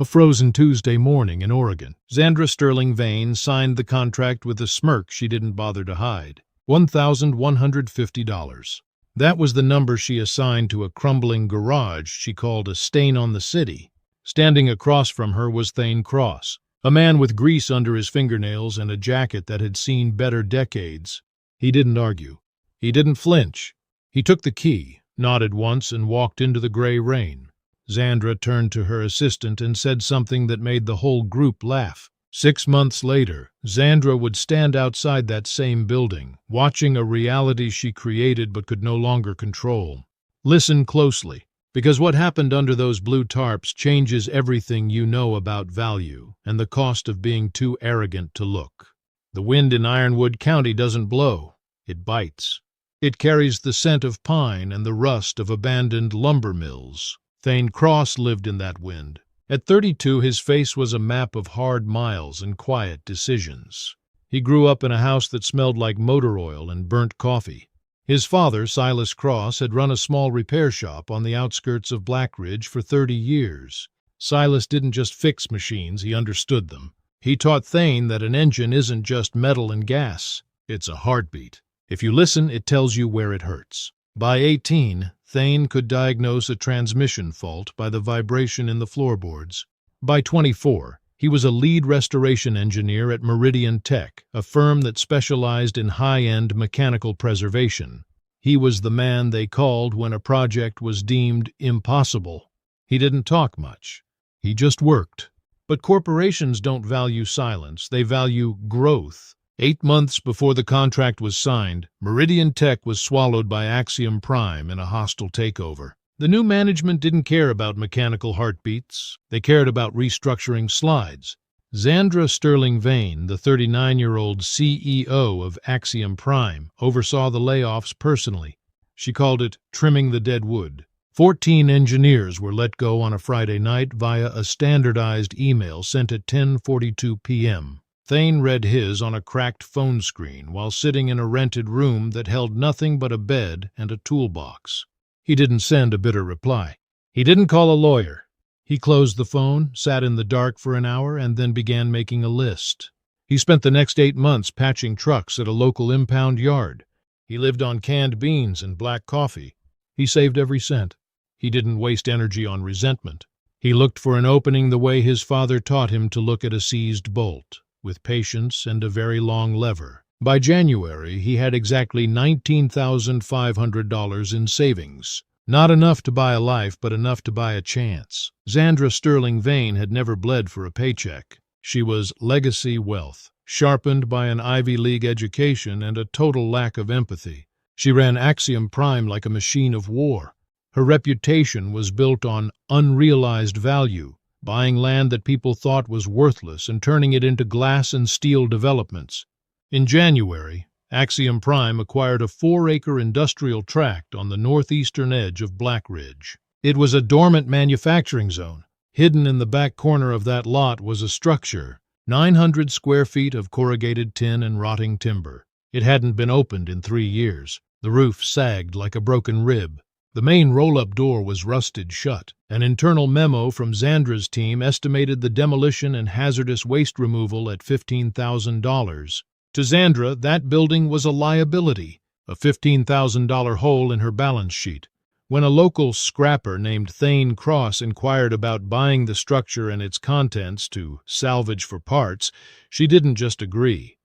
A frozen Tuesday morning in Oregon, Xandra Sterling-Vane signed the contract with a smirk she didn't bother to hide. $1,150. That was the number she assigned to a crumbling garage she called a stain on the city. Standing across from her was Thane Kross, a man with grease under his fingernails and a jacket that had seen better decades. He didn't argue. He didn't flinch. He took the key, nodded once, and walked into the gray rain. Xandra turned to her assistant and said something that made the whole group laugh. 6 months later, Xandra would stand outside that same building, watching a reality she created but could no longer control. Listen closely, because what happened under those blue tarps changes everything you know about value and the cost of being too arrogant to look. The wind in Ironwood County doesn't blow, it bites. It carries the scent of pine and the rust of abandoned lumber mills. Thane Kross lived in that wind. At 32, his face was a map of hard miles and quiet decisions. He grew up in a house that smelled like motor oil and burnt coffee. His father, Silas Kross, had run a small repair shop on the outskirts of Black Ridge for 30 years. Silas didn't just fix machines, he understood them. He taught Thane that an engine isn't just metal and gas, it's a heartbeat. If you listen, it tells you where it hurts. By 18, Thane could diagnose a transmission fault by the vibration in the floorboards. By 24, he was a lead restoration engineer at Meridian Tech, a firm that specialized in high-end mechanical preservation. He was the man they called when a project was deemed impossible. He didn't talk much. He just worked. But corporations don't value silence, they value growth. 8 months before the contract was signed, Meridian Tech was swallowed by Axiom-Prime in a hostile takeover. The new management didn't care about mechanical heartbeats. They cared about restructuring slides. Xandra Sterling-Vane, the 39-year-old CEO of Axiom-Prime, oversaw the layoffs personally. She called it trimming the dead wood. 14 engineers were let go on a Friday night via a standardized email sent at 10:42 p.m. Thane read his on a cracked phone screen while sitting in a rented room that held nothing but a bed and a toolbox. He didn't send a bitter reply. He didn't call a lawyer. He closed the phone, sat in the dark for an hour, and then began making a list. He spent the next 8 months patching trucks at a local impound yard. He lived on canned beans and black coffee. He saved every cent. He didn't waste energy on resentment. He looked for an opening the way his father taught him to look at a seized bolt, with patience and a very long lever. By January, he had exactly $19,500 in savings. Not enough to buy a life, but enough to buy a chance. Xandra Sterling-Vane had never bled for a paycheck. She was legacy wealth, sharpened by an Ivy League education and a total lack of empathy. She ran Axiom-Prime like a machine of war. Her reputation was built on unrealized value, buying land that people thought was worthless and turning it into glass and steel developments. In January, Axiom-Prime acquired a 4-acre industrial tract on the northeastern edge of Black Ridge. It was a dormant manufacturing zone. Hidden in the back corner of that lot was a structure, 900 square feet of corrugated tin and rotting timber. It hadn't been opened in 3 years. The roof sagged like a broken rib. The main roll-up door was rusted shut. An internal memo from Xandra's team estimated the demolition and hazardous waste removal at $15,000. To Xandra, that building was a liability, a $15,000 hole in her balance sheet. When a local scrapper named Thane Kross inquired about buying the structure and its contents to salvage for parts, she didn't just agree.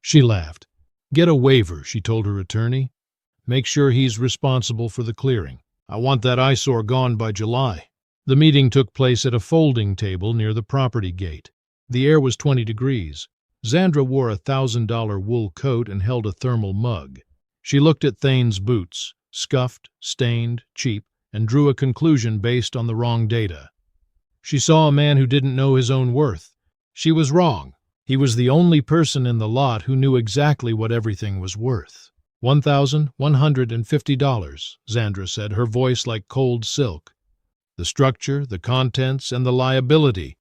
She laughed. "Get a waiver," she told her attorney. "Make sure he's responsible for the clearing. I want that eyesore gone by July." The meeting took place at a folding table near the property gate. The air was 20 degrees. Xandra wore a $1,000 wool coat and held a thermal mug. She looked at Thane's boots, scuffed, stained, cheap, and drew a conclusion based on the wrong data. She saw a man who didn't know his own worth. She was wrong. He was the only person in the lot who knew exactly what everything was worth. $1,150, Xandra said, her voice like cold silk. The structure, the contents, and the liability.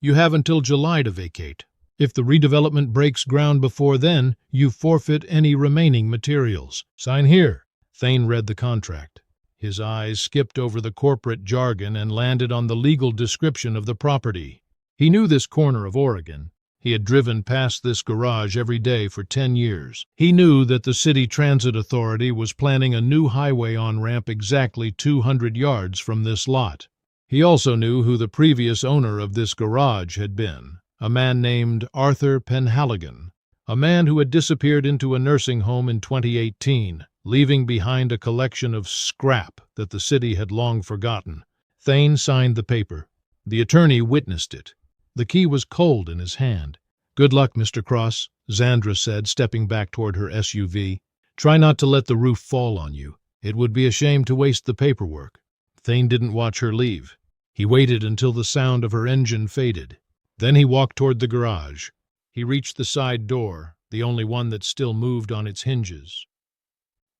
You have until July to vacate. If the redevelopment breaks ground before then, you forfeit any remaining materials. Sign here. Thane read the contract. His eyes skipped over the corporate jargon and landed on the legal description of the property. He knew this corner of Oregon. He had driven past this garage every day for 10 years. He knew that the City Transit Authority was planning a new highway on-ramp exactly 200 yards from this lot. He also knew who the previous owner of this garage had been, a man named Arthur Penhaligon, a man who had disappeared into a nursing home in 2018, leaving behind a collection of scrap that the city had long forgotten. Thane signed the paper. The attorney witnessed it. The key was cold in his hand. "Good luck, Mr. Kross," Xandra said, stepping back toward her SUV. "Try not to let the roof fall on you. It would be a shame to waste the paperwork." Thane didn't watch her leave. He waited until the sound of her engine faded. Then he walked toward the garage. He reached the side door, the only one that still moved on its hinges.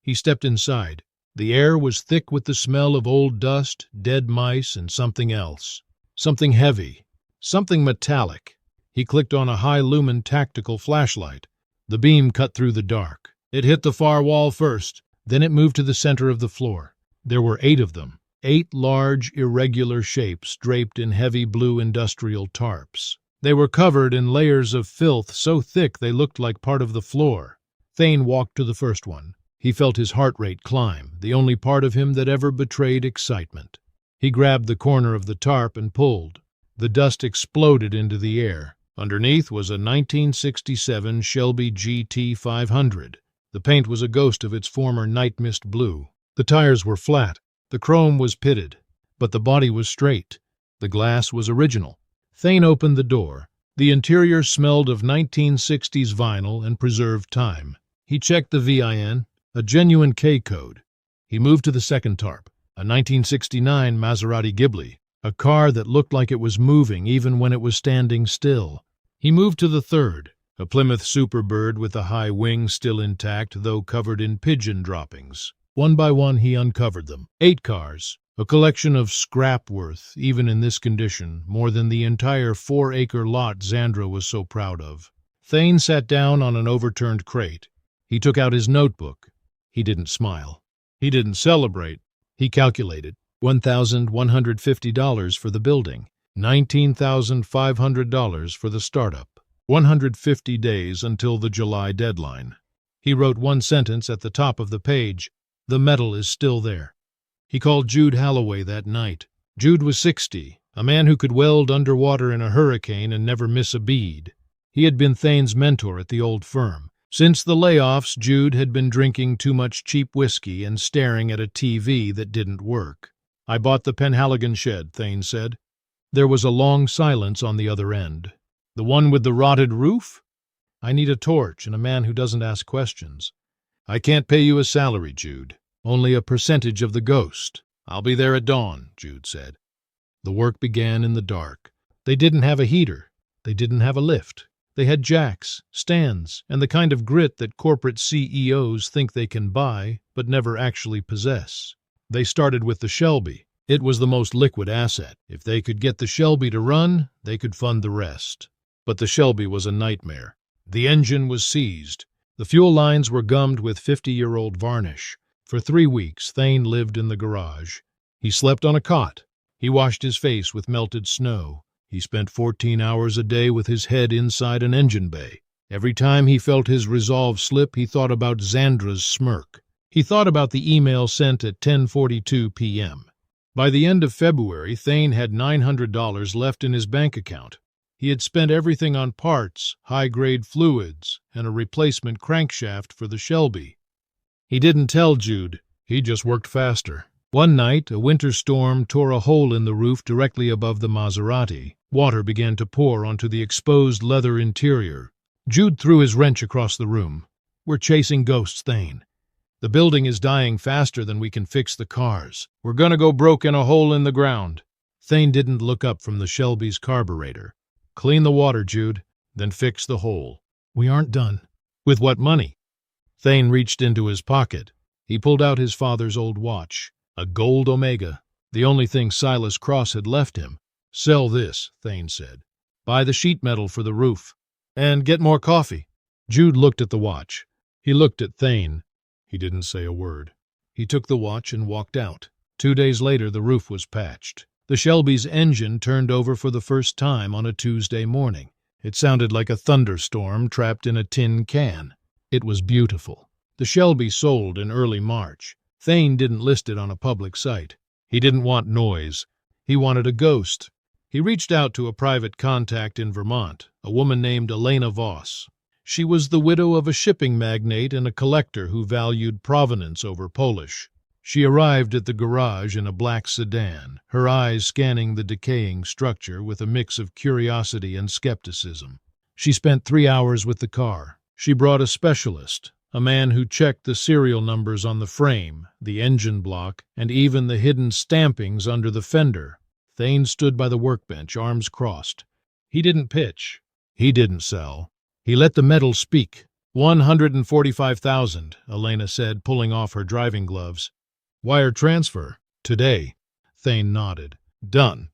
He stepped inside. The air was thick with the smell of old dust, dead mice, and something else. Something heavy. Something metallic. He clicked on a high-lumen tactical flashlight. The beam cut through the dark. It hit the far wall first. Then it moved to the center of the floor. There were 8 of them. 8 large, irregular shapes draped in heavy blue industrial tarps. They were covered in layers of filth so thick they looked like part of the floor. Thane walked to the first one. He felt his heart rate climb, the only part of him that ever betrayed excitement. He grabbed the corner of the tarp and pulled. The dust exploded into the air. Underneath was a 1967 Shelby GT 500. The paint was a ghost of its former night mist blue. The tires were flat. The chrome was pitted, but the body was straight. The glass was original. Thane opened the door. The interior smelled of 1960s vinyl and preserved time. He checked the VIN, a genuine K-code. He moved to the second tarp, a 1969 Maserati Ghibli, a car that looked like it was moving even when it was standing still. He moved to the third, a Plymouth Superbird with the high wing still intact, though covered in pigeon droppings. One by one he uncovered them. 8 cars, a collection of scrap worth, even in this condition, more than the entire 4-acre lot Xandra was so proud of. Thane sat down on an overturned crate. He took out his notebook. He didn't smile. He didn't celebrate. He calculated. $1,150 for the building, $19,500 for the startup, 150 days until the July deadline. He wrote one sentence at the top of the page. The metal is still there. He called Jude Halloway that night. Jude was 60, a man who could weld underwater in a hurricane and never miss a bead. He had been Thane's mentor at the old firm. Since the layoffs, Jude had been drinking too much cheap whiskey and staring at a TV that didn't work. "I bought the Penhaligon shed," Thane said. There was a long silence on the other end. "The one with the rotted roof?" "I need a torch and a man who doesn't ask questions." "I can't pay you a salary, Jude. Only a percentage of the ghost." "I'll be there at dawn," Jude said. The work began in the dark. They didn't have a heater. They didn't have a lift. They had jacks, stands, and the kind of grit that corporate CEOs think they can buy, but never actually possess. They started with the Shelby. It was the most liquid asset. If they could get the Shelby to run, they could fund the rest. But the Shelby was a nightmare. The engine was seized. The fuel lines were gummed with 50-year-old varnish. For 3 weeks, Thane lived in the garage. He slept on a cot. He washed his face with melted snow. He spent 14 hours a day with his head inside an engine bay. Every time he felt his resolve slip, he thought about Xandra's smirk. He thought about the email sent at 10:42 p.m. By the end of February, Thane had $900 left in his bank account. He had spent everything on parts, high-grade fluids, and a replacement crankshaft for the Shelby. He didn't tell Jude. He just worked faster. One night, a winter storm tore a hole in the roof directly above the Maserati. Water began to pour onto the exposed leather interior. Jude threw his wrench across the room. "We're chasing ghosts, Thane. The building is dying faster than we can fix the cars. We're gonna go broke in a hole in the ground." Thane didn't look up from the Shelby's carburetor. "Clean the water, Jude, then fix the hole." "We aren't done." "With what money?" Thane reached into his pocket. He pulled out his father's old watch, a gold Omega, the only thing Silas Kross had left him. "Sell this," Thane said. "Buy the sheet metal for the roof. And get more coffee." Jude looked at the watch. He looked at Thane. He didn't say a word. He took the watch and walked out. 2 days later, the roof was patched. The Shelby's engine turned over for the first time on a Tuesday morning. It sounded like a thunderstorm trapped in a tin can. It was beautiful. The Shelby sold in early March. Thane didn't list it on a public site. He didn't want noise. He wanted a ghost. He reached out to a private contact in Vermont, a woman named Elena Voss. She was the widow of a shipping magnate and a collector who valued provenance over polish. She arrived at the garage in a black sedan, her eyes scanning the decaying structure with a mix of curiosity and skepticism. She spent 3 hours with the car. She brought a specialist, a man who checked the serial numbers on the frame, the engine block, and even the hidden stampings under the fender. Thane stood by the workbench, arms crossed. He didn't pitch. He didn't sell. He let the metal speak. $145,000, Elena said, pulling off her driving gloves. Wire transfer. Today. Thane nodded. Done.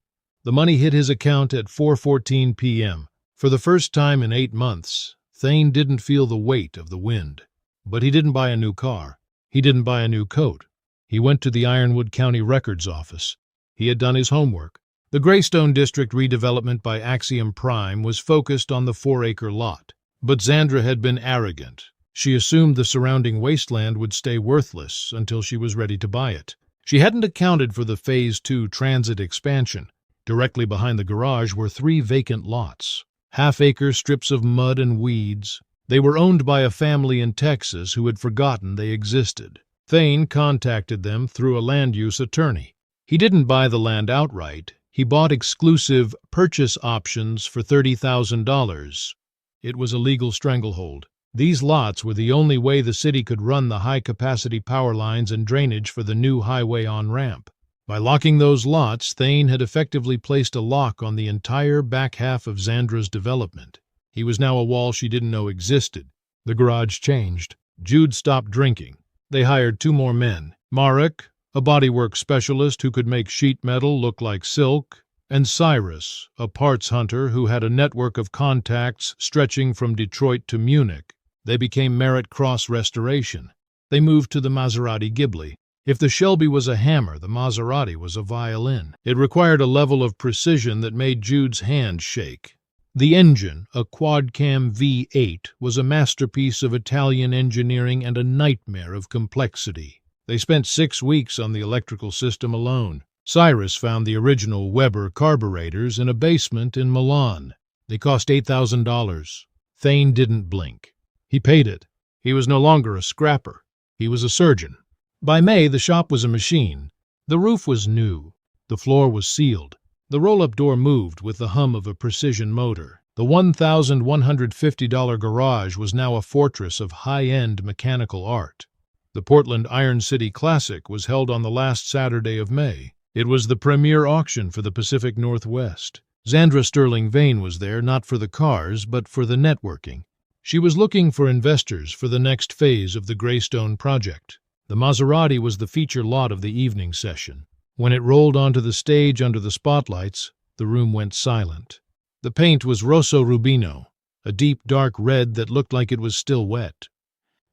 The money hit his account at 4:14 p.m. For the first time in 8 months, Thane didn't feel the weight of the wind. But he didn't buy a new car. He didn't buy a new coat. He went to the Ironwood County Records Office. He had done his homework. The Greystone District redevelopment by Axiom-Prime was focused on the 4-acre lot. But Xandra had been arrogant. She assumed the surrounding wasteland would stay worthless until she was ready to buy it. She hadn't accounted for the Phase 2 transit expansion. Directly behind the garage were 3 vacant lots, half-acre strips of mud and weeds. They were owned by a family in Texas who had forgotten they existed. Thane contacted them through a land use attorney. He didn't buy the land outright. He bought exclusive purchase options for $30,000. It was a legal stranglehold. These lots were the only way the city could run the high-capacity power lines and drainage for the new highway on-ramp. By locking those lots, Thane had effectively placed a lock on the entire back half of Xandra's development. He was now a wall she didn't know existed. The garage changed. Jude stopped drinking. They hired 2 more men. Marek, a bodywork specialist who could make sheet metal look like silk, and Cyrus, a parts hunter who had a network of contacts stretching from Detroit to Munich. They became merit-kross restoration. They moved to the Maserati Ghibli. If the Shelby was a hammer, the Maserati was a violin. It required a level of precision that made Jude's hand shake. The engine, a quad-cam V8, was a masterpiece of Italian engineering and a nightmare of complexity. They spent 6 weeks on the electrical system alone. Cyrus found the original Weber carburetors in a basement in Milan. They cost $8,000. Thane didn't blink. He paid it. He was no longer a scrapper. He was a surgeon. By May, the shop was a machine. The roof was new. The floor was sealed. The roll-up door moved with the hum of a precision motor. The $1,150 garage was now a fortress of high-end mechanical art. The Portland Iron City Classic was held on the last Saturday of May. It was the premier auction for the Pacific Northwest. Xandra Sterling-Vane was there not for the cars, but for the networking. She was looking for investors for the next phase of the Greystone project. The Maserati was the feature lot of the evening session. When it rolled onto the stage under the spotlights, the room went silent. The paint was Rosso Rubino, a deep dark red that looked like it was still wet.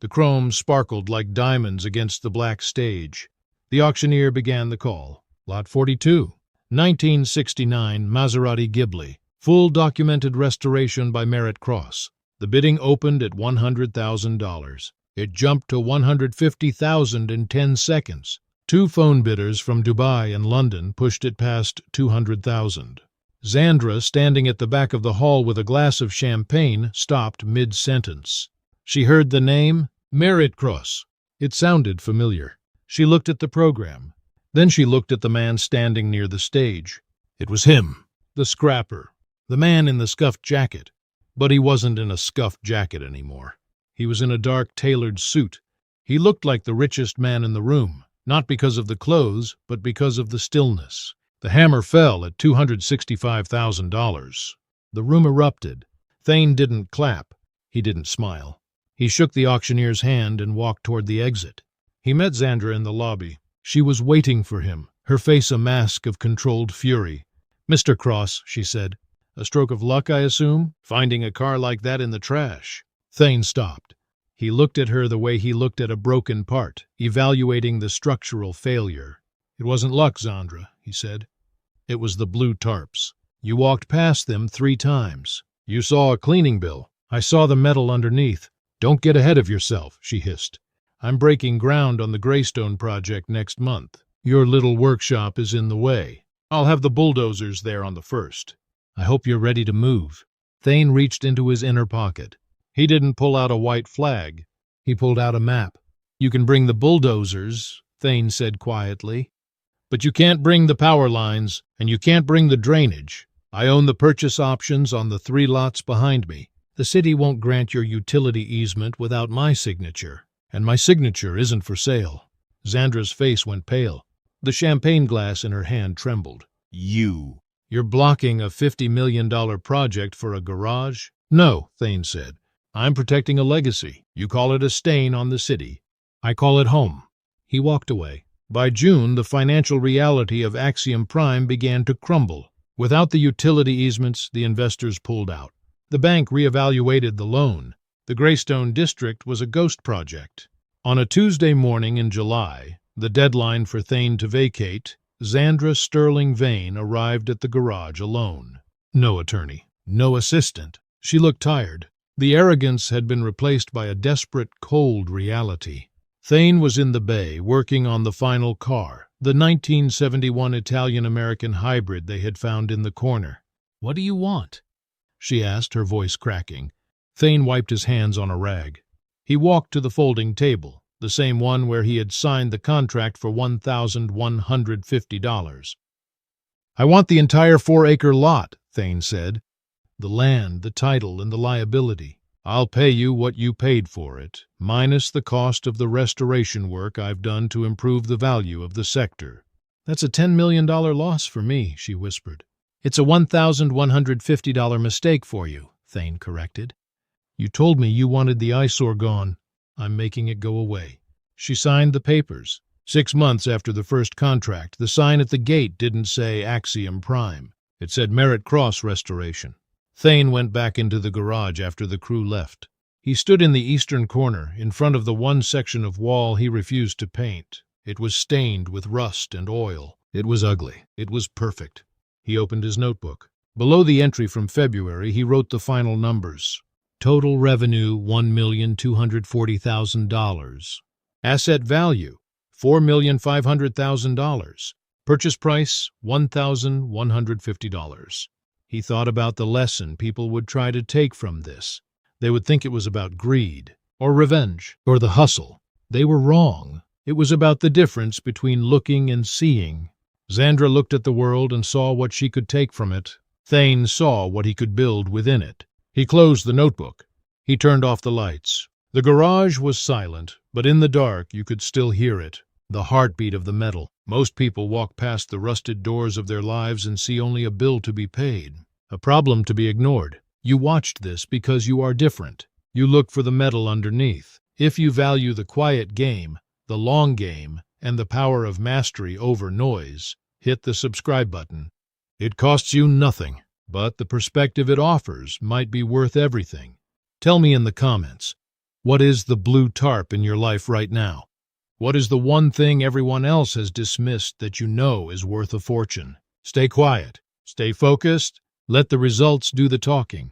The chrome sparkled like diamonds against the black stage. The auctioneer began the call. Lot 42, 1969 Maserati Ghibli, full documented restoration by merit-kross. The bidding opened at $100,000. It jumped to $150,000 in 10 seconds. 2 phone bidders from Dubai and London pushed it past $200,000. Xandra, standing at the back of the hall with a glass of champagne, stopped mid-sentence. She heard the name, merit-kross. It sounded familiar. She looked at the program. Then she looked at the man standing near the stage. It was him, the scrapper, the man in the scuffed jacket. But he wasn't in a scuffed jacket anymore. He was in a dark, tailored suit. He looked like the richest man in the room, not because of the clothes, but because of the stillness. The hammer fell at $265,000. The room erupted. Thane didn't clap. He didn't smile. He shook the auctioneer's hand and walked toward the exit. He met Xandra in the lobby. She was waiting for him, her face a mask of controlled fury. "Mr. Kross," she said. "A stroke of luck, I assume, finding a car like that in the trash." Thane stopped. He looked at her the way he looked at a broken part, evaluating the structural failure. "It wasn't luck, Xandra," he said. "It was the blue tarps. You walked past them 3 times. You saw a cleaning bill. I saw the metal underneath. Don't get ahead of yourself," she hissed. "I'm breaking ground on the Greystone project next month. Your little workshop is in the way. I'll have the bulldozers there on the 1st. I hope you're ready to move." Thane reached into his inner pocket. He didn't pull out a white flag. He pulled out a map. "You can bring the bulldozers," Thane said quietly, "but you can't bring the power lines, and you can't bring the drainage. I own the purchase options on the 3 lots behind me. The city won't grant your utility easement without my signature, and my signature isn't for sale." Xandra's face went pale. The champagne glass in her hand trembled. You're blocking a $50 million project for a garage?" "No," Thane said. "I'm protecting a legacy. You call it a stain on the city. I call it home." He walked away. By June, the financial reality of Axiom-Prime began to crumble. Without the utility easements, the investors pulled out. The bank reevaluated the loan. The Greystone district was a ghost project. On a Tuesday morning in July, the deadline for Thane to vacate, Xandra Sterling-Vane arrived at the garage alone. No attorney, no assistant. She looked tired. The arrogance had been replaced by a desperate, cold reality. Thane was in the bay, working on the final car, the 1971 Italian-American hybrid they had found in the corner. "What do you want?" she asked, her voice cracking. Thane wiped his hands on a rag. He walked to the folding table, the same one where he had signed the contract for $1,150. "I want the entire 4-acre lot," Thane said. "The land, the title, and the liability. I'll pay you what you paid for it, minus the cost of the restoration work I've done to improve the value of the sector." "That's a $10 million loss for me," she whispered. "It's a $1,150 mistake for you," Thane corrected. "You told me you wanted the eyesore gone. I'm making it go away." She signed the papers. 6 months after the first contract, the sign at the gate didn't say Axiom-Prime. It said merit-kross restoration. Thane went back into the garage after the crew left. He stood in the eastern corner, in front of the one section of wall he refused to paint. It was stained with rust and oil. It was ugly. It was perfect. He opened his notebook. Below the entry from February, he wrote the final numbers. Total revenue, $1,240,000. Asset value, $4,500,000. Purchase price, $1,150. He thought about the lesson people would try to take from this. They would think it was about greed, or revenge, or the hustle. They were wrong. It was about the difference between looking and seeing. Xandra looked at the world and saw what she could take from it. Thane saw what he could build within it. He closed the notebook. He turned off the lights. The garage was silent, but in the dark you could still hear it, the heartbeat of the metal. Most people walk past the rusted doors of their lives and see only a bill to be paid, a problem to be ignored. You watched this because you are different. You look for the metal underneath. If you value the quiet game, the long game, and the power of mastery over noise, hit the subscribe button. It costs you nothing, but the perspective it offers might be worth everything. Tell me in the comments, what is the blue tarp in your life right now? What is the one thing everyone else has dismissed that you know is worth a fortune? Stay quiet. Stay focused. Let the results do the talking.